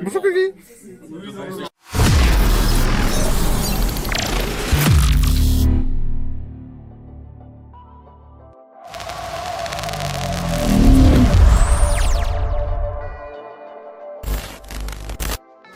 Bonjour Guigui.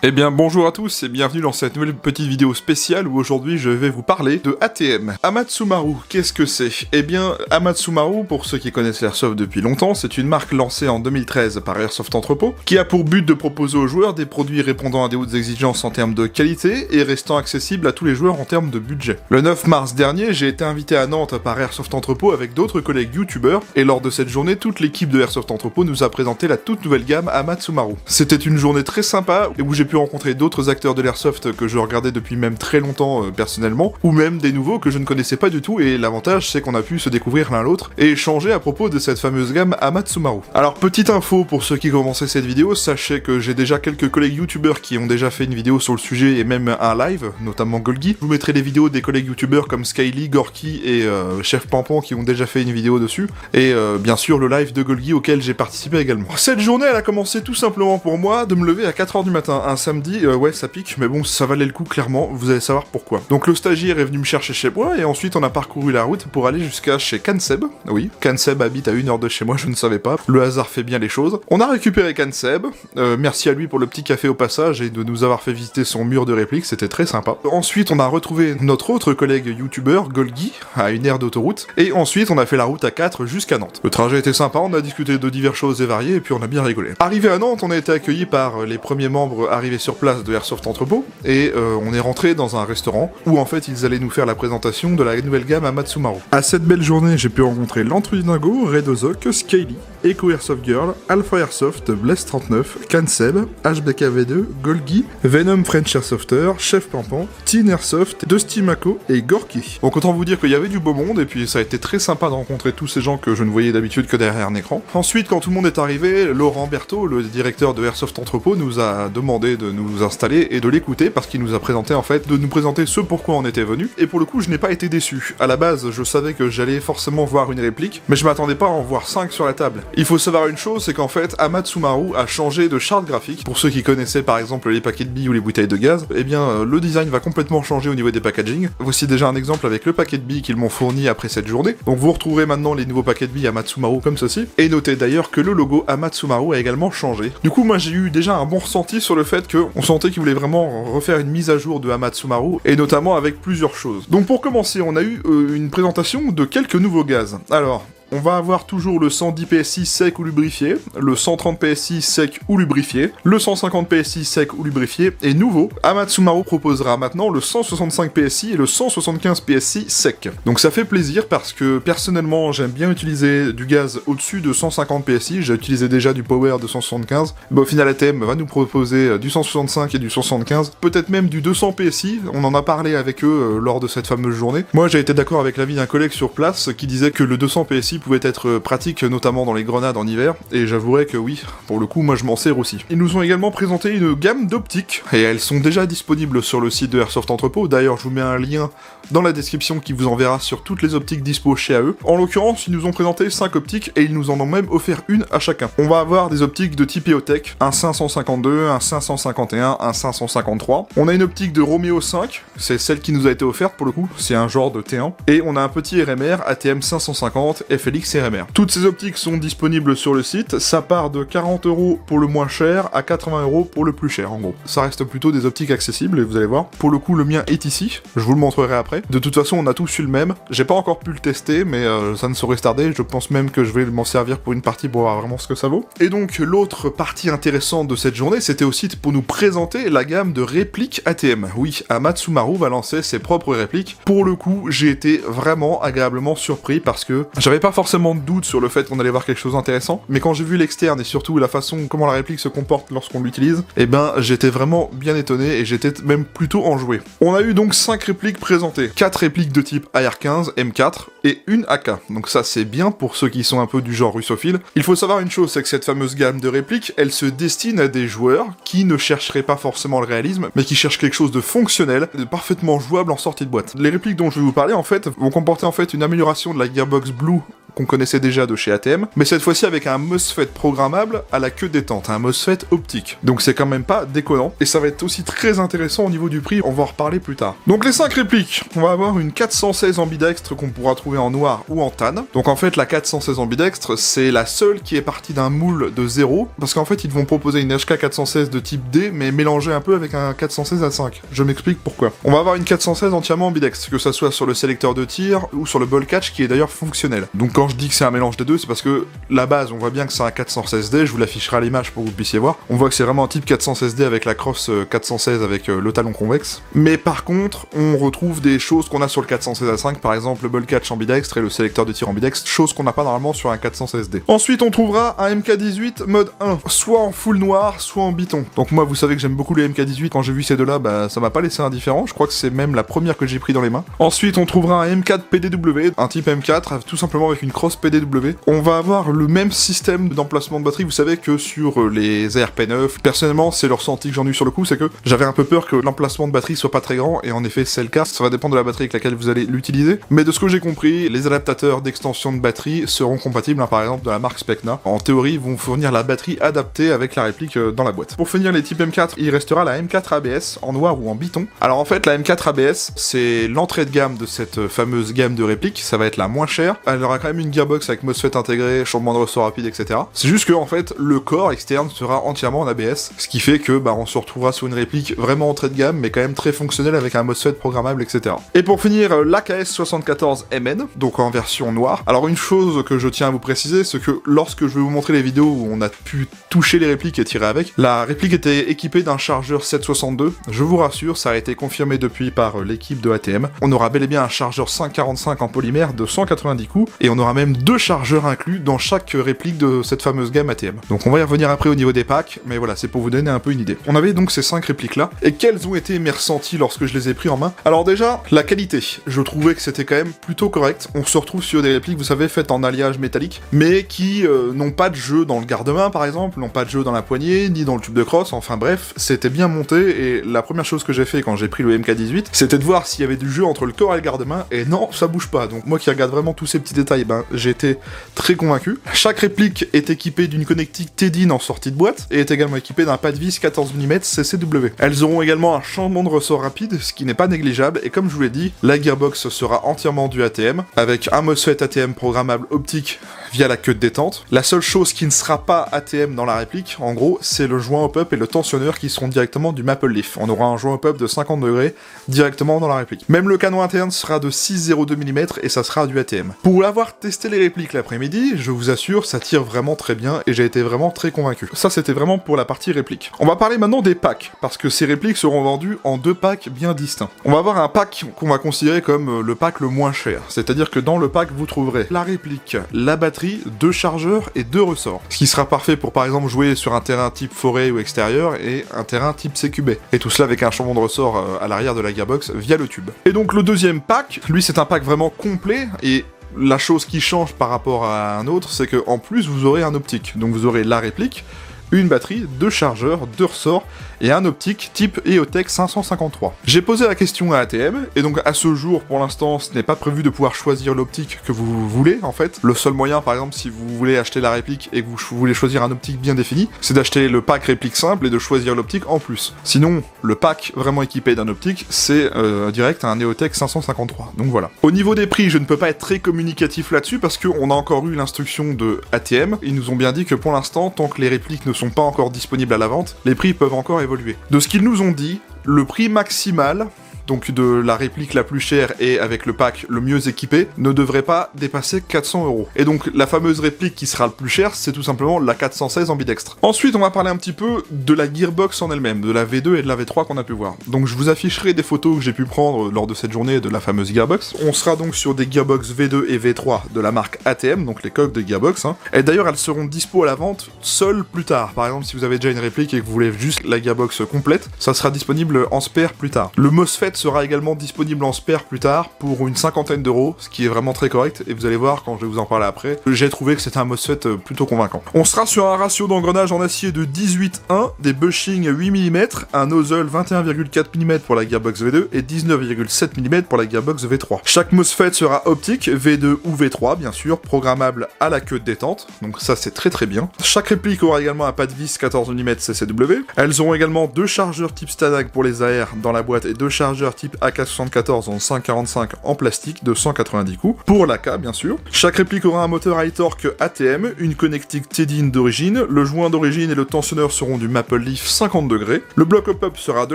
Eh bien bonjour à tous et bienvenue dans cette nouvelle petite vidéo spéciale où aujourd'hui je vais vous parler de ATM. Amatsumaru, qu'est-ce que c'est? Eh bien Amatsumaru, pour ceux qui connaissent l'Airsoft depuis longtemps, c'est une marque lancée en 2013 par Airsoft Entrepôt, qui a pour but de proposer aux joueurs des produits répondant à des hautes exigences en termes de qualité et restant accessibles à tous les joueurs en termes de budget. Le 9 mars dernier, j'ai été invité à Nantes par Airsoft Entrepôt avec d'autres collègues youtubeurs, et lors de cette journée, toute l'équipe de Airsoft Entrepôt nous a présenté la toute nouvelle gamme Amatsumaru. C'était une journée très sympa où j'ai pu rencontrer d'autres acteurs de l'airsoft que je regardais depuis même très longtemps personnellement, ou même des nouveaux que je ne connaissais pas du tout, et l'avantage c'est qu'on a pu se découvrir l'un l'autre et échanger à propos de cette fameuse gamme Amatsumaru. Alors petite info pour ceux qui commençaient cette vidéo, sachez que j'ai déjà quelques collègues youtubeurs qui ont déjà fait une vidéo sur le sujet et même un live, notamment Golgi. Je vous mettrai les vidéos des collègues youtubeurs comme Skyly, Gorky et Chef Pampon qui ont déjà fait une vidéo dessus, et bien sûr le live de Golgi auquel j'ai participé également. Cette journée elle a commencé tout simplement pour moi de me lever à 4h du matin, un samedi. Ouais, ça pique, mais bon, ça valait le coup, clairement, vous allez savoir pourquoi. Donc le stagiaire est venu me chercher chez moi, et ensuite on a parcouru la route pour aller jusqu'à chez Kanseb. Oui, Kanseb habite à 1 heure de chez moi, je ne savais pas. Le hasard fait bien les choses. On a récupéré Kanseb, merci à lui pour le petit café au passage, et de nous avoir fait visiter son mur de réplique, c'était très sympa. Ensuite, on a retrouvé notre autre collègue youtubeur, Golgi, à 1 aire d'autoroute, et ensuite on a fait la route à 4 jusqu'à Nantes. Le trajet était sympa, on a discuté de diverses choses et variées, et puis on a bien rigolé. Arrivé à Nantes, on a été accueillis par les premiers membres arrivés sur place de Airsoft Entrepôt, et on est rentré dans un restaurant où en fait ils allaient nous faire la présentation de la nouvelle gamme Amatsumaru. À cette belle journée, j'ai pu rencontrer Lantruinago, Red Ozok, Skyly, Echo Airsoft Girl, Alpha Airsoft, Bless 39, Kanseb, HBKV2, Golgi, Venom French Airsofter, Chef Pampan, Teen Airsoft, Dusty Mako et Gorky. Donc autant vous dire qu'il y avait du beau monde, et puis ça a été très sympa de rencontrer tous ces gens que je ne voyais d'habitude que derrière un écran. Ensuite, quand tout le monde est arrivé, Laurent Berthaud, le directeur de Airsoft Entrepôt, nous a demandé de nous installer et de l'écouter parce qu'il nous a présenté de nous présenter ce pourquoi on était venu, et pour le coup je n'ai pas été déçu. À la base je savais que j'allais forcément voir une réplique, mais je m'attendais pas à en voir 5 sur la table. Il faut savoir une chose, c'est qu'en fait Amatsumaru a changé de charte graphique. Pour ceux qui connaissaient par exemple les paquets de billes ou les bouteilles de gaz, eh bien le design va complètement changer au niveau des packaging. Voici déjà un exemple avec le paquet de billes qu'ils m'ont fourni après cette journée. Donc vous retrouverez maintenant les nouveaux paquets de billes Amatsumaru comme ceci, et notez d'ailleurs que le logo Amatsumaru a également changé. Du coup moi j'ai eu déjà un bon ressenti sur le fait qu'on sentait qu'ils voulaient vraiment refaire une mise à jour de Amatsumaru, et notamment avec plusieurs choses. Donc pour commencer, on a eu une présentation de quelques nouveaux gaz. Alors, on va avoir toujours le 110 PSI sec ou lubrifié, le 130 PSI sec ou lubrifié, le 150 PSI sec ou lubrifié, et nouveau, Amatsumaru proposera maintenant le 165 PSI et le 175 PSI sec. Donc ça fait plaisir parce que personnellement j'aime bien utiliser du gaz au-dessus de 150 PSI, j'ai utilisé déjà du power de 175, mais au final ATM va nous proposer du 165 et du 175, peut-être même du 200 PSI, on en a parlé avec eux lors de cette fameuse journée. Moi j'ai été d'accord avec l'avis d'un collègue sur place qui disait que le 200 PSI pouvait être pratique notamment dans les grenades en hiver, et j'avouerai que oui, pour le coup moi je m'en sers aussi. Ils nous ont également présenté une gamme d'optiques, et elles sont déjà disponibles sur le site de Airsoft Entrepôt, d'ailleurs je vous mets un lien dans la description qui vous enverra sur toutes les optiques dispo chez eux. En l'occurrence, ils nous ont présenté 5 optiques, et ils nous en ont même offert une à chacun. On va avoir des optiques de type EOTech, un 552, un 551, un 553. On a une optique de Romeo 5, c'est celle qui nous a été offerte pour le coup, c'est un genre de T1, et on a un petit RMR ATM 550 FLX RMR. Toutes ces optiques sont disponibles sur le site, ça part de 40€ pour le moins cher à 80€ pour le plus cher en gros. Ça reste plutôt des optiques accessibles, et vous allez voir. Pour le coup le mien est ici, je vous le montrerai après. De toute façon on a tous eu le même, j'ai pas encore pu le tester, mais ça ne saurait se tarder, je pense même que je vais m'en servir pour une partie pour voir vraiment ce que ça vaut. Et donc l'autre partie intéressante de cette journée, c'était aussi pour nous présenter la gamme de répliques ATM. Oui, Amatsumaru va lancer ses propres répliques. Pour le coup, j'ai été vraiment agréablement surpris parce que j'avais pas forcément de doute sur le fait qu'on allait voir quelque chose d'intéressant, mais quand j'ai vu l'externe et surtout la façon comment la réplique se comporte lorsqu'on l'utilise, eh ben j'étais vraiment bien étonné et j'étais même plutôt enjoué. On a eu donc 5 répliques présentées, 4 répliques de type AR-15, M4 et une AK. Donc ça c'est bien pour ceux qui sont un peu du genre russophile. Il faut savoir une chose, c'est que cette fameuse gamme de répliques, elle se destine à des joueurs qui ne chercheraient pas forcément le réalisme, mais qui cherchent quelque chose de fonctionnel, de parfaitement jouable en sortie de boîte. Les répliques dont je vais vous parler en fait vont comporter en fait une amélioration de la Gearbox Blue qu'on connaissait déjà de chez ATM, mais cette fois-ci avec un MOSFET programmable à la queue détente, un MOSFET optique. Donc c'est quand même pas déconnant, et ça va être aussi très intéressant au niveau du prix, on va en reparler plus tard. Donc les 5 répliques, on va avoir une 416 ambidextre qu'on pourra trouver en noir ou en tan. Donc en fait la 416 ambidextre, c'est la seule qui est partie d'un moule de 0, parce qu'en fait ils vont proposer une HK 416 de type D, mais mélangée un peu avec un 416 à 5. Je m'explique pourquoi. On va avoir une 416 entièrement ambidextre, que ça soit sur le sélecteur de tir ou sur le ball catch qui est d'ailleurs fonctionnel. Donc quand je dis que c'est un mélange des deux, c'est parce que la base, on voit bien que c'est un 416D, je vous l'afficherai à l'image pour que vous puissiez voir. On voit que c'est vraiment un type 416D avec la crosse 416 avec le talon convexe. Mais par contre, on retrouve des choses qu'on a sur le 416 à 5, par exemple le ball catch ambidextre et le sélecteur de tir ambidextre, choses qu'on n'a pas normalement sur un 416D. Ensuite, on trouvera un MK18 mode 1, soit en full noir, soit en biton. Donc moi, vous savez que j'aime beaucoup les MK18, quand j'ai vu ces deux-là, bah ça m'a pas laissé indifférent, je crois que c'est même la première que j'ai pris dans les mains. Ensuite, on trouvera un M4 PDW, un type M4, tout simplement avec une crosse PDW. On va avoir le même système d'emplacement de batterie, vous savez que sur les ARP9, personnellement, c'est le ressenti que j'en ai eu sur le coup, c'est que j'avais un peu peur que l'emplacement de batterie soit pas très grand, et en effet, c'est le cas, ça va dépendre de la batterie avec laquelle vous allez l'utiliser. Mais de ce que j'ai compris, les adaptateurs d'extension de batterie seront compatibles, par exemple, de la marque Specna. En théorie, ils vont fournir la batterie adaptée avec la réplique dans la boîte. Pour finir les types M4, il restera la M4 ABS, en noir ou en biton. Alors en fait, la M4 ABS, c'est l'entrée de gamme de cette fameuse gamme de répliques, ça va être la moins chère. Elle aura quand même une gearbox avec MOSFET intégré, changement de ressort rapide, etc. C'est juste que, en fait, le corps externe sera entièrement en ABS, ce qui fait que, on se retrouvera sur une réplique vraiment entrée de gamme, mais quand même très fonctionnelle avec un MOSFET programmable, etc. Et pour finir, l'AKS74MN, donc en version noire. Alors une chose que je tiens à vous préciser, c'est que lorsque je vais vous montrer les vidéos où on a pu toucher les répliques et tirer avec, la réplique était équipée d'un chargeur 762. Je vous rassure, ça a été confirmé depuis par l'équipe de ATM. On aura bel et bien un chargeur 545 en polymère de 190 coups, et on aura même 2 chargeurs inclus dans chaque réplique de cette fameuse gamme ATM. Donc on va y revenir après au niveau des packs, mais voilà, c'est pour vous donner un peu une idée. On avait donc ces 5 répliques là, et quels ont été mes ressentis lorsque je les ai pris en main? Alors déjà, la qualité, je trouvais que c'était quand même plutôt correct. On se retrouve sur des répliques, vous savez, faites en alliage métallique, mais qui n'ont pas de jeu dans le garde-main par exemple, n'ont pas de jeu dans la poignée, ni dans le tube de crosse, enfin bref, c'était bien monté, et la première chose que j'ai fait quand j'ai pris le MK18, c'était de voir s'il y avait du jeu entre le corps et le garde-main, et non, ça bouge pas. Donc moi qui regarde vraiment tous ces petits détails, j'ai été très convaincu. Chaque réplique est équipée d'une connectique T-DIN en sortie de boîte, et est également équipée d'un pad vis 14 mm CCW. Elles auront également un changement de ressort rapide, ce qui n'est pas négligeable, et comme je vous l'ai dit, la gearbox sera entièrement du ATM, avec un MOSFET ATM programmable optique via la queue de détente. La seule chose qui ne sera pas ATM dans la réplique, en gros, c'est le joint hop-up et le tensionneur qui seront directement du Maple Leaf. On aura un joint hop-up de 50 degrés directement dans la réplique. Même le canon interne sera de 6,02 mm et ça sera du ATM. Pour avoir testé les répliques l'après-midi, je vous assure, ça tire vraiment très bien et j'ai été vraiment très convaincu. Ça, c'était vraiment pour la partie réplique. On va parler maintenant des packs, parce que ces répliques seront vendues en 2 packs bien distincts. On va avoir un pack qu'on va considérer comme le pack le moins cher, c'est-à-dire que dans le pack, vous trouverez la réplique, la batterie, 2 chargeurs et 2 ressorts. Ce qui sera parfait pour par exemple jouer sur un terrain type forêt ou extérieur et un terrain type CQB. Et tout cela avec un changement de ressort à l'arrière de la gearbox via le tube. Et donc le deuxième pack, lui c'est un pack vraiment complet et la chose qui change par rapport à un autre, c'est que en plus vous aurez un optique. Donc vous aurez la réplique, une batterie, 2 chargeurs, 2 ressorts et un optique type EOTech 553. J'ai posé la question à ATM, et donc à ce jour, pour l'instant, ce n'est pas prévu de pouvoir choisir l'optique que vous voulez, en fait. Le seul moyen, par exemple, si vous voulez acheter la réplique et que vous voulez choisir un optique bien défini, c'est d'acheter le pack réplique simple et de choisir l'optique en plus. Sinon, le pack vraiment équipé d'un optique, c'est direct un EOTech 553. Donc voilà. Au niveau des prix, je ne peux pas être très communicatif là-dessus, parce qu'on a encore eu l'instruction de ATM. Ils nous ont bien dit que pour l'instant, tant que les répliques ne sont pas encore disponibles à la vente, les prix peuvent encore évoluer. De ce qu'ils nous ont dit, le prix maximal, donc de la réplique la plus chère et avec le pack le mieux équipé, ne devrait pas dépasser 400 €. Et donc la fameuse réplique qui sera le plus chère, c'est tout simplement la 416 ambidextre. Ensuite, on va parler un petit peu de la gearbox en elle-même, de la V2 et de la V3 qu'on a pu voir. Donc je vous afficherai des photos que j'ai pu prendre lors de cette journée de la fameuse gearbox. On sera donc sur des gearbox V2 et V3 de la marque ATM, donc les coques de gearbox. Et d'ailleurs, elles seront dispo à la vente seules plus tard. Par exemple, si vous avez déjà une réplique et que vous voulez juste la gearbox complète, ça sera disponible en spare plus tard. Le MOSFET sera également disponible en spare plus tard pour une 50aine d'euros, ce qui est vraiment très correct, et vous allez voir quand je vais vous en parler après, j'ai trouvé que c'était un MOSFET plutôt convaincant. On sera sur un ratio d'engrenage en acier de 18:1, des bushings 8 mm, un nozzle 21,4 mm pour la Gearbox V2 et 19,7 mm pour la Gearbox V3. Chaque MOSFET sera optique, V2 ou V3 bien sûr, programmable à la queue de détente, donc ça c'est très très bien. Chaque réplique aura également un pas de vis 14 mm CCW. Elles auront également 2 chargeurs type Stanag pour les AR dans la boîte et 2 chargeurs type AK74 en 545 en plastique de 190 coups, pour l'AK bien sûr. Chaque réplique aura un moteur high torque ATM, une connectique T-DIN d'origine, le joint d'origine et le tensionneur seront du Maple Leaf 50 degrés, le bloc hop-up sera de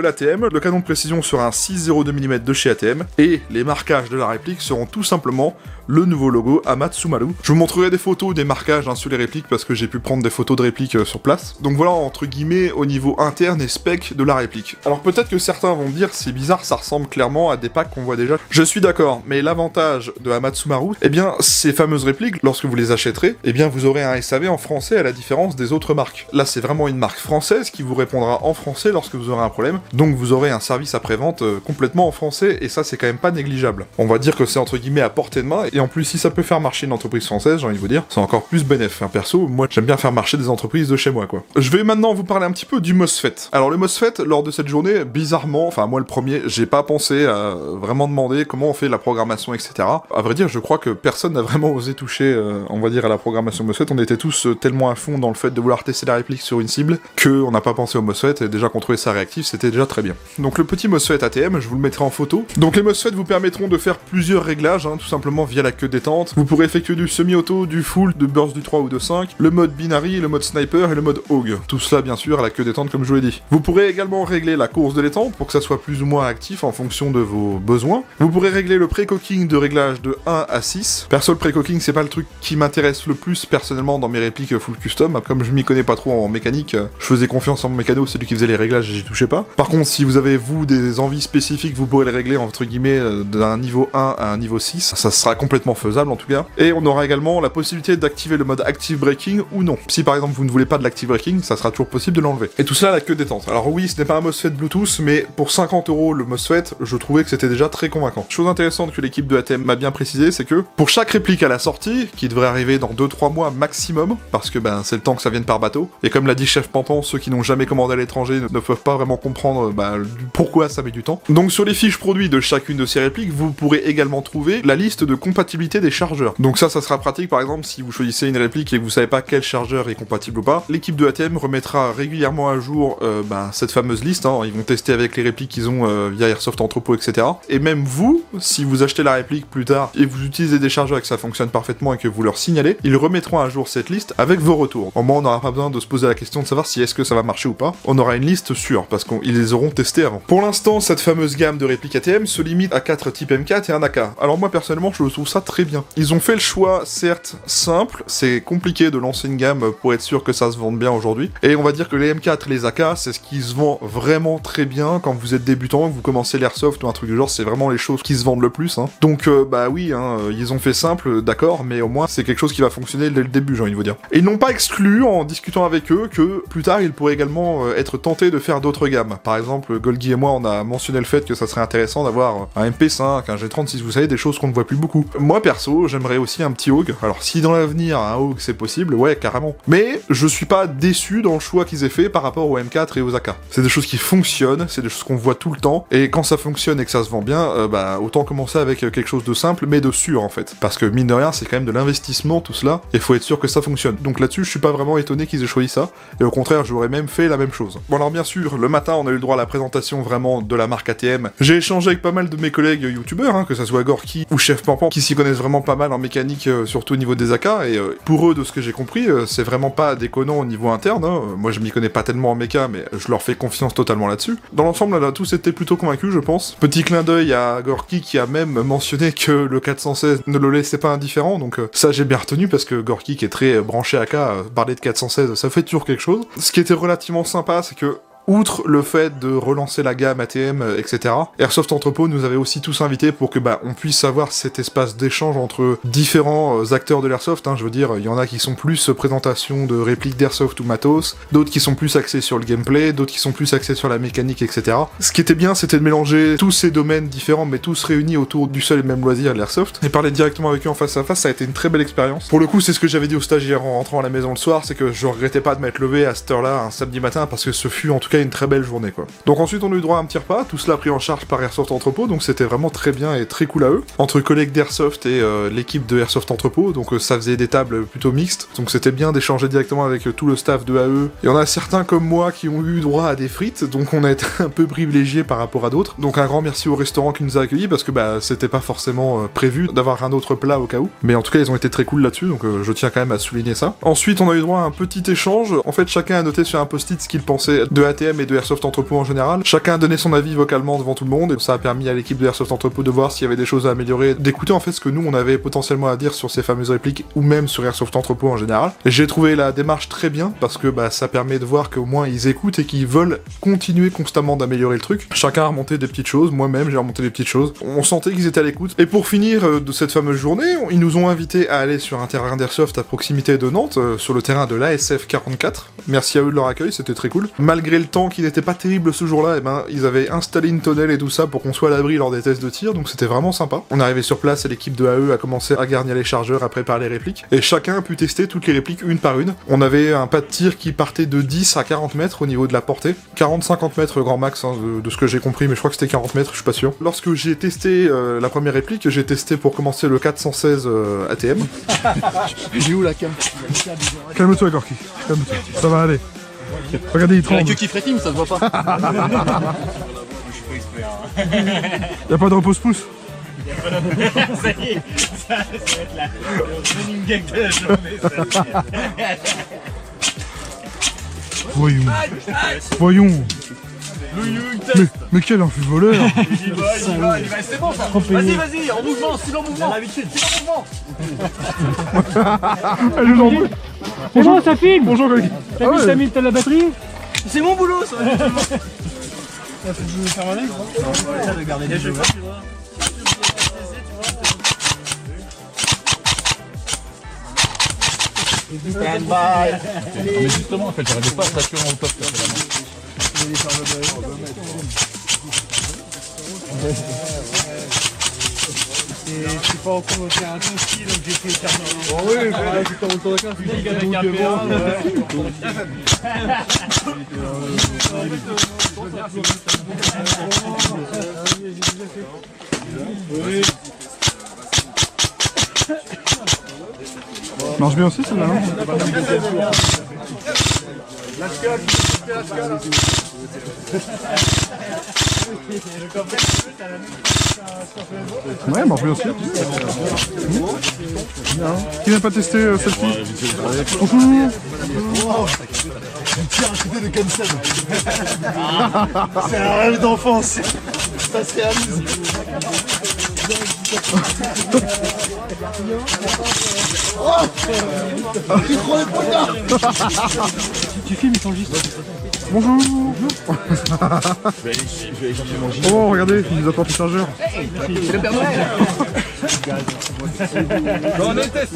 l'ATM, le canon de précision sera un 6,02 mm de chez ATM, et les marquages de la réplique seront tout simplement le nouveau logo Amatsumaru. Je vous montrerai des photos des marquages sur les répliques parce que j'ai pu prendre des photos de répliques sur place. Donc voilà, entre guillemets, au niveau interne et spec de la réplique. Alors peut-être que certains vont dire, c'est bizarre, ça ressemble clairement à des packs qu'on voit déjà. Je suis d'accord, mais l'avantage de Amatsumaru, eh bien, ces fameuses répliques, lorsque vous les achèterez, eh bien, vous aurez un SAV en français à la différence des autres marques. Là, c'est vraiment une marque française qui vous répondra en français lorsque vous aurez un problème. Donc vous aurez un service après-vente complètement en français, et ça, c'est quand même pas négligeable. On va dire que c'est entre guillemets à portée de main, et en plus, si ça peut faire marcher une entreprise française, j'ai envie de vous dire, c'est encore plus bénéf. Perso, moi, j'aime bien faire marcher des entreprises de chez moi, quoi. Je vais maintenant vous parler un petit peu du MOSFET. Alors, le MOSFET, lors de cette journée, bizarrement, enfin, moi, le premier, j'ai pas pensé à vraiment demander comment on fait la programmation, etc. À vrai dire, je crois que personne n'a vraiment osé toucher, on va dire, à la programmation MOSFET. On était tous tellement à fond dans le fait de vouloir tester la réplique sur une cible qu'on n'a pas pensé au MOSFET, et déjà qu'on trouvait ça réactif, c'était déjà très bien. Donc, le petit MOSFET ATM, je vous le mettrai en photo. Donc, les MOSFET vous permettront de faire plusieurs réglages, tout simplement via la queue de détente. Vous pourrez effectuer du semi-auto, du full, de burst du 3 ou de 5, le mode binary, le mode sniper et le mode AUG. Tout cela bien sûr à la queue détente comme je vous l'ai dit. Vous pourrez également régler la course de détente pour que ça soit plus ou moins actif en fonction de vos besoins. Vous pourrez régler le pré-cooking de réglage de 1 à 6. Perso, le pré-cooking c'est pas le truc qui m'intéresse le plus personnellement dans mes répliques full custom. Comme je m'y connais pas trop en mécanique, je faisais confiance en mon mécano, celui qui faisait les réglages et j'y touchais pas. Par contre, si vous avez vous des envies spécifiques, vous pourrez les régler entre guillemets d'un niveau 1 à un niveau 6. Ça sera complètement faisable en tout cas. Et on aura également la possibilité d'activer le mode Active Braking ou non. Si par exemple vous ne voulez pas de l'Active Braking, ça sera toujours possible de l'enlever. Et tout cela à la queue détente. Alors oui, ce n'est pas un MOSFET Bluetooth, mais pour 50 € le MOSFET, je trouvais que c'était déjà très convaincant. Chose intéressante que l'équipe de ATM m'a bien précisé, c'est que pour chaque réplique à la sortie, qui devrait arriver dans 2-3 mois maximum, parce que c'est le temps que ça vienne par bateau, et comme l'a dit Chef Pampan, ceux qui n'ont jamais commandé à l'étranger ne peuvent pas vraiment comprendre pourquoi ça met du temps. Donc sur les fiches produits de chacune de ces répliques, vous pourrez également trouver la liste de compatibilité des chargeurs. Donc ça sera pratique par exemple si vous choisissez une réplique et que vous savez pas quel chargeur est compatible ou pas. L'équipe de ATM remettra régulièrement à jour cette fameuse liste, ils vont tester avec les répliques qu'ils ont via Airsoft Entrepôt, etc. Et même vous, si vous achetez la réplique plus tard et vous utilisez des chargeurs et que ça fonctionne parfaitement et que vous leur signalez, ils remettront à jour cette liste avec vos retours. Au moins on n'aura pas besoin de se poser la question de savoir si est-ce que ça va marcher ou pas. On aura une liste sûre parce qu'ils les auront testés avant. Pour l'instant, cette fameuse gamme de répliques ATM se limite à 4 types M4 et un AK. Alors moi personnellement, je trouve ça très bien. Ils ont fait le choix, certes, simple, c'est compliqué de lancer une gamme pour être sûr que ça se vende bien aujourd'hui. Et on va dire que les M4 et les AK, c'est ce qui se vend vraiment très bien quand vous êtes débutant, que vous commencez l'airsoft ou un truc du genre, c'est vraiment les choses qui se vendent le plus. Donc oui, ils ont fait simple, d'accord, mais au moins c'est quelque chose qui va fonctionner dès le début, j'ai envie de vous dire. Et ils n'ont pas exclu, en discutant avec eux, que plus tard ils pourraient également être tentés de faire d'autres gammes. Par exemple, Golgi et moi, on a mentionné le fait que ça serait intéressant d'avoir un MP5, un G36, vous savez, des choses qu'on ne voit plus beaucoup. Moi perso, j'aimerais aussi un petit AUG. Alors si dans l'avenir un AUG c'est possible, ouais, carrément. Mais je suis pas déçu dans le choix qu'ils aient fait par rapport aux M4 et aux AK. C'est des choses qui fonctionnent, c'est des choses qu'on voit tout le temps, et quand ça fonctionne et que ça se vend bien, autant commencer avec quelque chose de simple, mais de sûr en fait. Parce que mine de rien, c'est quand même de l'investissement tout cela, et faut être sûr que ça fonctionne. Donc là-dessus, je suis pas vraiment étonné qu'ils aient choisi ça, et au contraire, j'aurais même fait la même chose. Bon alors bien sûr, le matin, on a eu le droit à la présentation vraiment de la marque ATM. J'ai échangé avec pas mal de mes collègues youtubeurs, que ça soit Gorky ou Chef Pampan, qui s'y connaissent vraiment pas mal en mécanique, surtout au niveau des AK, et pour eux, de ce que j'ai compris, c'est vraiment pas déconnant au niveau interne. Moi, je m'y connais pas tellement en méca, mais je leur fais confiance totalement là-dessus. Dans l'ensemble, là, tous étaient plutôt convaincus, je pense. Petit clin d'œil à Gorky qui a même mentionné que le 416 ne le laissait pas indifférent, donc ça j'ai bien retenu parce que Gorky qui est très branché AK, parler de 416, ça fait toujours quelque chose. Ce qui était relativement sympa, c'est que outre le fait de relancer la gamme ATM, etc., Airsoft Entrepôt nous avait aussi tous invités pour que on puisse avoir cet espace d'échange entre différents acteurs de l'airsoft, hein. Je veux dire, il y en a qui sont plus présentation de répliques d'airsoft ou matos, d'autres qui sont plus axés sur le gameplay, d'autres qui sont plus axés sur la mécanique, etc. Ce qui était bien, c'était de mélanger tous ces domaines différents, mais tous réunis autour du seul et même loisir de l'airsoft, et parler directement avec eux en face à face, ça a été une très belle expérience. Pour le coup, c'est ce que j'avais dit aux stagiaires en rentrant à la maison le soir, c'est que je regrettais pas de m'être levé à cette heure-là un samedi matin, parce que ce fut en tout cas une très belle journée, quoi. Donc ensuite, on a eu droit à un petit repas, tout cela pris en charge par Airsoft Entrepôt, donc c'était vraiment très bien et très cool à eux. Entre collègues d'Airsoft et l'équipe de Airsoft Entrepôt, donc ça faisait des tables plutôt mixtes, donc c'était bien d'échanger directement avec tout le staff de AE. Il y en a certains comme moi qui ont eu droit à des frites, donc on a été un peu privilégiés par rapport à d'autres. Donc un grand merci au restaurant qui nous a accueillis, parce que c'était pas forcément prévu d'avoir un autre plat au cas où. Mais en tout cas, ils ont été très cool là-dessus, donc je tiens quand même à souligner ça. Ensuite, on a eu droit à un petit échange. En fait, chacun a noté sur un post-it ce qu'il pensait de ATM et de Airsoft Entrepôt en général. Chacun a donné son avis vocalement devant tout le monde, et ça a permis à l'équipe de Airsoft Entrepôt de voir s'il y avait des choses à améliorer, d'écouter en fait ce que nous on avait potentiellement à dire sur ces fameuses répliques, ou même sur Airsoft Entrepôt en général. Et j'ai trouvé la démarche très bien, parce que ça permet de voir qu'au moins ils écoutent et qu'ils veulent continuer constamment d'améliorer le truc. Chacun a remonté des petites choses, moi-même j'ai remonté des petites choses. On sentait qu'ils étaient à l'écoute. Et pour finir de cette fameuse journée, ils nous ont invités à aller sur un terrain d'airsoft à proximité de Nantes, sur le terrain de l'ASF 44. Merci à eux de leur accueil, c'était très cool. Malgré le temps qui n'était pas terrible ce jour-là, ils avaient installé une tonnelle et tout ça pour qu'on soit à l'abri lors des tests de tir, donc c'était vraiment sympa. On est arrivé sur place et l'équipe de AE a commencé à garnir les chargeurs, à préparer les répliques, et chacun a pu tester toutes les répliques une par une. On avait un pas de tir qui partait de 10 à 40 mètres au niveau de la portée. 40-50 mètres grand max, hein, de ce que j'ai compris, mais je crois que c'était 40 mètres, je suis pas sûr. Lorsque j'ai testé la première réplique, j'ai testé pour commencer le 416 ATM. J'ai où la cam? Calme-toi, Gorky. Calme-toi. Ça va aller. Regardez, il tremble. La queue qui frétille, mais ça se voit pas. Y'a pas de repose-pouce? Ça y est, ça va être le running gag de la journée. Voyons. Voyons. Mais quel infus voleur. Il va, c'est bon ça. Vas-y, en mouvement, style en mouvement. L'habitude, style en mouvement. Elle nous en prie. C'est bon, ça filme. Bonjour, Gorky. T'as vu, ça mis la batterie. C'est mon boulot ça. Stand by. Mais justement, en fait, j'arrivais pas à statuer en top. Je suis pas encore fait un ton ski donc j'ai fait carrément. Oh oui, c'est ton tour de carte. Tu dis qu'avec un oui. Marche bien aussi, celle-là, hein? Ouais, marche bien aussi. Bien. Qui n'a pas testé celle-ci? Bonjour. C'est un rêve d'enfance. Ça se réalise. Tu filmes, ils sont juste. Bonjour. Je vais aller chercher mon gilet. Oh, regardez, il nous apporte le chargeur. C'est le Père Noël. On est test.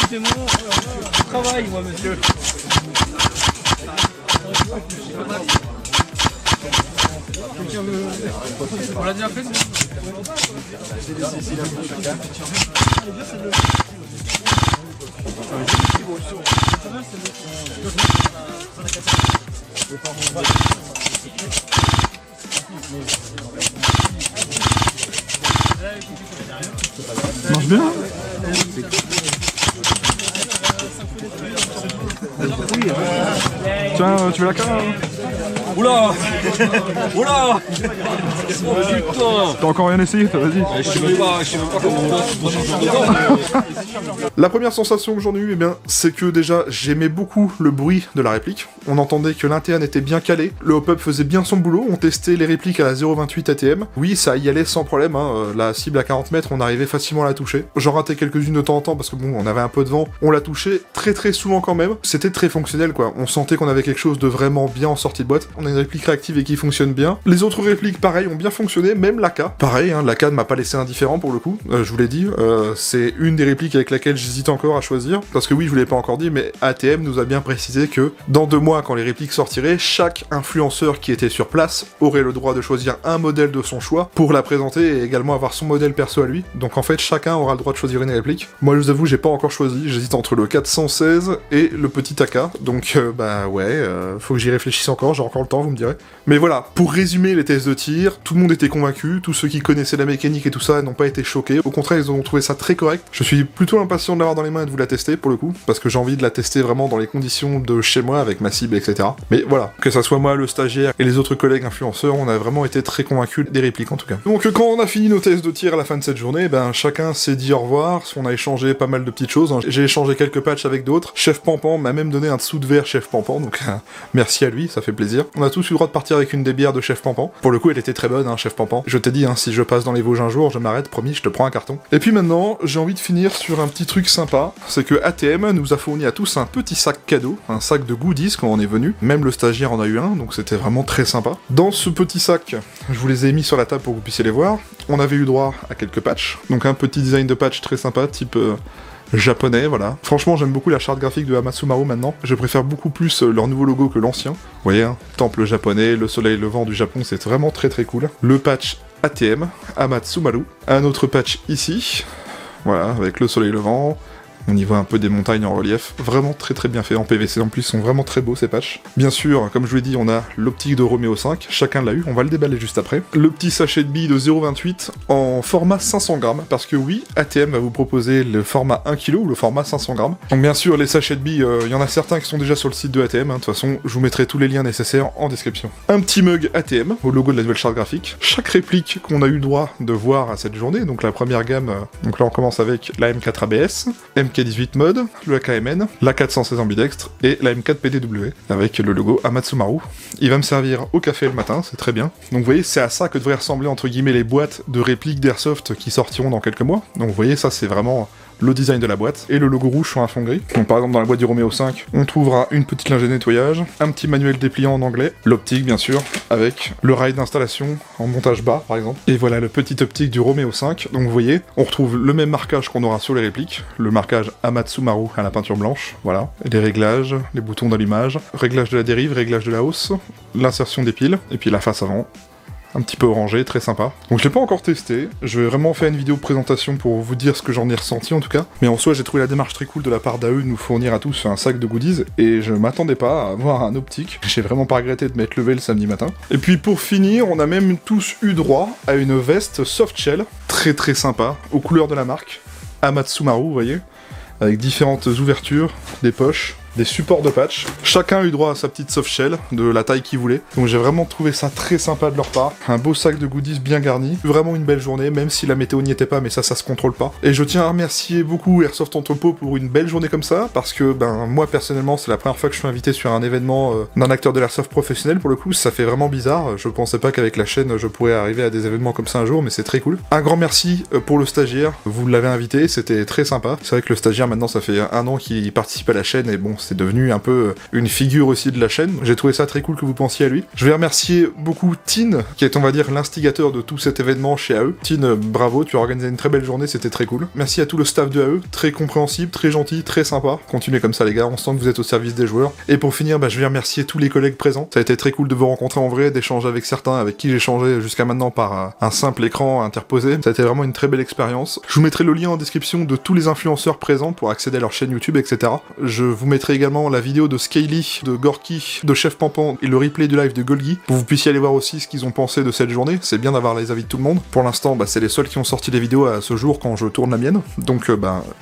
C'est mon travail, moi, monsieur. On l'a déjà fait, nous? Marche bien. Tiens, tu veux la carte? Oula. Oula. Oh putain. T'as encore rien essayé, toi, vas-y. Je sais même pas comment on change dedans. La première sensation que j'en ai eue, eh bien, c'est que déjà, j'aimais beaucoup le bruit de la réplique. On entendait que l'interne était bien calé, le hop-up faisait bien son boulot, on testait les répliques à la 0.28 ATM. Oui, ça y allait sans problème, hein. La cible à 40 mètres, on arrivait facilement à la toucher. J'en ratais quelques-unes de temps en temps parce que bon, on avait un peu de vent, on la touchait très souvent quand même. C'était très fonctionnel, quoi. On sentait qu'on avait quelque chose de vraiment bien en sortie de boîte. On a une réplique réactive et qui fonctionne bien. Les autres répliques, pareil, ont bien fonctionné, même l'AK. Pareil, hein, l'AK ne m'a pas laissé indifférent pour le coup, je vous l'ai dit. C'est une des répliques avec laquelle j'hésite encore à choisir, parce que oui, je vous l'ai pas encore dit, mais ATM nous a bien précisé que dans 2 mois, quand les répliques sortiraient, chaque influenceur qui était sur place aurait le droit de choisir un modèle de son choix pour la présenter et également avoir son modèle perso à lui. Donc en fait, chacun aura le droit de choisir une réplique. Moi, je vous avoue, j'ai pas encore choisi, j'hésite entre le 416 et le petit AK, donc bah ouais, faut que j'y réfléchisse encore, j'ai encore le temps, vous me direz. Mais voilà, pour résumer les tests de tir, tout le monde était convaincu, tous ceux qui connaissaient la mécanique et tout ça n'ont pas été choqués, au contraire, ils ont trouvé ça très correct. Je suis plutôt impatient de l'avoir dans les mains et de vous la tester pour le coup, parce que j'ai envie de la tester vraiment dans les conditions de chez moi, avec ma cible, etc. Mais voilà, que ça soit moi, le stagiaire, et les autres collègues influenceurs, on a vraiment été très convaincus des répliques en tout cas. Donc quand on a fini nos tests de tir à la fin de cette journée, ben chacun s'est dit au revoir, on a échangé pas mal de petites choses, hein. J'ai échangé quelques patchs avec d'autres, Chef Pampan m'a même donné un dessous de verre Chef Pampan, donc merci à lui, ça fait plaisir. On a tous eu le droit de partir avec une des bières de Chef Pampan. Pour le coup, elle était très bonne, hein, Chef Pampan. Je t'ai dit, hein, si je passe dans les Vosges un jour, je m'arrête, promis, je te prends un carton. Et puis maintenant, j'ai envie de finir sur un petit truc sympa, c'est que ATM nous a fourni à tous un petit sac cadeau, un sac de goodies quand on est venu, même le stagiaire en a eu un, donc c'était vraiment très sympa. Dans ce petit sac, je vous les ai mis sur la table pour que vous puissiez les voir, on avait eu droit à quelques patchs, donc un petit design de patch très sympa, type japonais, voilà. Franchement, j'aime beaucoup la charte graphique de Amatsumaru maintenant. Je préfère beaucoup plus leur nouveau logo que l'ancien. Vous voyez, hein, temple japonais, le soleil levant du Japon, c'est vraiment très cool. Le patch ATM, Amatsumaru. Un autre patch ici, voilà, avec le soleil levant. On y voit un peu des montagnes en relief. Vraiment très bien fait en PVC. En plus, ils sont vraiment très beaux ces patchs. Bien sûr, comme je vous l'ai dit, on a l'optique de Romeo 5. Chacun l'a eu. On va le déballer juste après. Le petit sachet de billes de 0,28 en format 500 grammes. Parce que oui, ATM va vous proposer le format 1 kg ou le format 500 grammes. Donc bien sûr, les sachets de billes, il y en a certains qui sont déjà sur le site de ATM. De toute façon, je vous mettrai tous les liens nécessaires en description. Un petit mug ATM au logo de la nouvelle charte graphique. Chaque réplique qu'on a eu le droit de voir à cette journée. Donc la première gamme, donc là on commence avec la M4 ABS, MK18 mode, le AKMN, la 416 ambidextre et la M4 PDW avec le logo Amatsumaru. Il va me servir au café le matin, c'est très bien. Donc vous voyez, c'est à ça que devraient ressembler entre guillemets les boîtes de répliques d'Airsoft qui sortiront dans quelques mois. Donc vous voyez, ça c'est vraiment le design de la boîte, et le logo rouge sur un fond gris. Donc par exemple dans la boîte du Romeo 5, on trouvera une petite lingette de nettoyage, un petit manuel dépliant en anglais, l'optique bien sûr, avec le rail d'installation en montage bas par exemple, et voilà le petit optique du Romeo 5. Donc vous voyez, on retrouve le même marquage qu'on aura sur les répliques, le marquage Amatsumaru à la peinture blanche, voilà, et les réglages, les boutons d'allumage, réglage de la dérive, réglage de la hausse, l'insertion des piles, et puis la face avant. Un petit peu orangé, très sympa. Donc je l'ai pas encore testé, je vais vraiment faire une vidéo de présentation pour vous dire ce que j'en ai ressenti en tout cas. Mais en soi j'ai trouvé la démarche très cool de la part d'AE de nous fournir à tous un sac de goodies, et je m'attendais pas à avoir un optique. J'ai vraiment pas regretté de m'être levé le samedi matin. Et puis pour finir, on a même tous eu droit à une veste soft shell, très sympa, aux couleurs de la marque, Amatsumaru, vous voyez, avec différentes ouvertures, des poches, des supports de patch. Chacun a eu droit à sa petite soft shell, de la taille qu'il voulait. Donc j'ai vraiment trouvé ça très sympa de leur part. Un beau sac de goodies bien garni. Vraiment une belle journée, même si la météo n'y était pas, mais ça se contrôle pas. Et je tiens à remercier beaucoup Airsoft Entrepôt pour une belle journée comme ça, parce que, ben, moi personnellement, c'est la première fois que je suis invité sur un événement d'un acteur de l'Airsoft professionnel. Pour le coup, ça fait vraiment bizarre. Je pensais pas qu'avec la chaîne, je pourrais arriver à des événements comme ça un jour, mais c'est très cool. Un grand merci pour le stagiaire. Vous l'avez invité, c'était très sympa. C'est vrai que le stagiaire, maintenant, ça fait 1 an qu'il participe à la chaîne, et bon, c'est devenu un peu une figure aussi de la chaîne. J'ai trouvé ça très cool que vous pensiez à lui. Je vais remercier beaucoup Tin, qui est on va dire l'instigateur de tout cet événement chez AE. Tin, bravo, tu as organisé une très belle journée, c'était très cool. Merci à tout le staff de AE, très compréhensible, très gentil, très sympa. Continuez comme ça les gars, on sent que vous êtes au service des joueurs. Et pour finir, je vais remercier tous les collègues présents. Ça a été très cool de vous rencontrer en vrai, d'échanger avec certains avec qui j'ai échangé jusqu'à maintenant par un simple écran interposé. Ça a été vraiment une très belle expérience. Je vous mettrai le lien en description de tous les influenceurs présents pour accéder à leur chaîne YouTube, etc. Je vous mettrai mettrai également la vidéo de Scaly, de Gorky, de Chef Pampan et le replay du live de Golgi, pour que vous puissiez aller voir aussi ce qu'ils ont pensé de cette journée. C'est bien d'avoir les avis de tout le monde. Pour l'instant, c'est les seuls qui ont sorti les vidéos à ce jour quand je tourne la mienne. Donc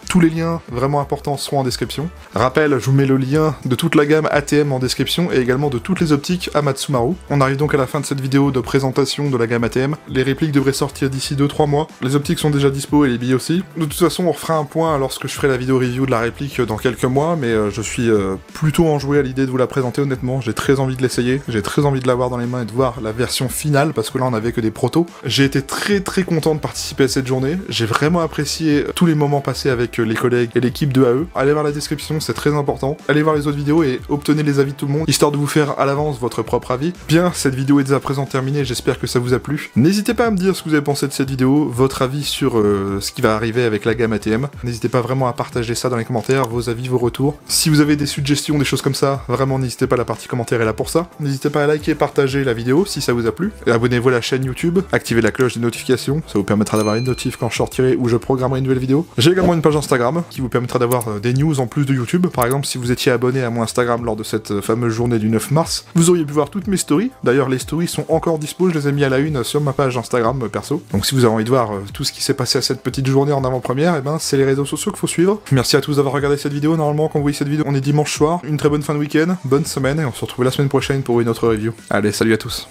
tous les liens vraiment importants seront en description. Rappel, je vous mets le lien de toute la gamme ATM en description et également de toutes les optiques Amatsumaru. On arrive donc à la fin de cette vidéo de présentation de la gamme ATM. Les répliques devraient sortir d'ici 2-3 mois. Les optiques sont déjà dispo et les billets aussi. De toute façon, on refera un point lorsque je ferai la vidéo review de la réplique dans quelques mois, mais je suis plutôt enjoué à l'idée de vous la présenter honnêtement. J'ai très envie de l'essayer, j'ai très envie de l'avoir dans les mains et de voir la version finale, parce que là on avait que des protos. J'ai été très content de participer à cette journée. J'ai vraiment apprécié tous les moments passés avec les collègues et l'équipe de AE. Allez voir la description, c'est très important. Allez voir les autres vidéos et obtenez les avis de tout le monde, histoire de vous faire à l'avance votre propre avis. Bien, cette vidéo est déjà présent terminée, j'espère que ça vous a plu. N'hésitez pas à me dire ce que vous avez pensé de cette vidéo, votre avis sur ce qui va arriver avec la gamme ATM. N'hésitez pas vraiment à partager ça dans les commentaires, vos avis, vos retours. Si vous avez des suggestions, des choses comme ça, vraiment n'hésitez pas, la partie commentaire est là pour ça. N'hésitez pas à liker et partager la vidéo si ça vous a plu. Et abonnez-vous à la chaîne YouTube, activez la cloche des notifications, ça vous permettra d'avoir une notif quand je sortirai ou je programmerai une nouvelle vidéo. J'ai également une page Instagram qui vous permettra d'avoir des news en plus de YouTube. Par exemple, si vous étiez abonné à mon Instagram lors de cette fameuse journée du 9 mars, vous auriez pu voir toutes mes stories. D'ailleurs, les stories sont encore dispo, je les ai mis à la une sur ma page Instagram perso. Donc si vous avez envie de voir tout ce qui s'est passé à cette petite journée en avant-première, et c'est les réseaux sociaux qu'il faut suivre. Merci à tous d'avoir regardé cette vidéo. Normalement, quand vous voyez cette vidéo, on est dimanche soir. Une très bonne fin de week-end, bonne semaine, et on se retrouve la semaine prochaine pour une autre review. Allez, salut à tous.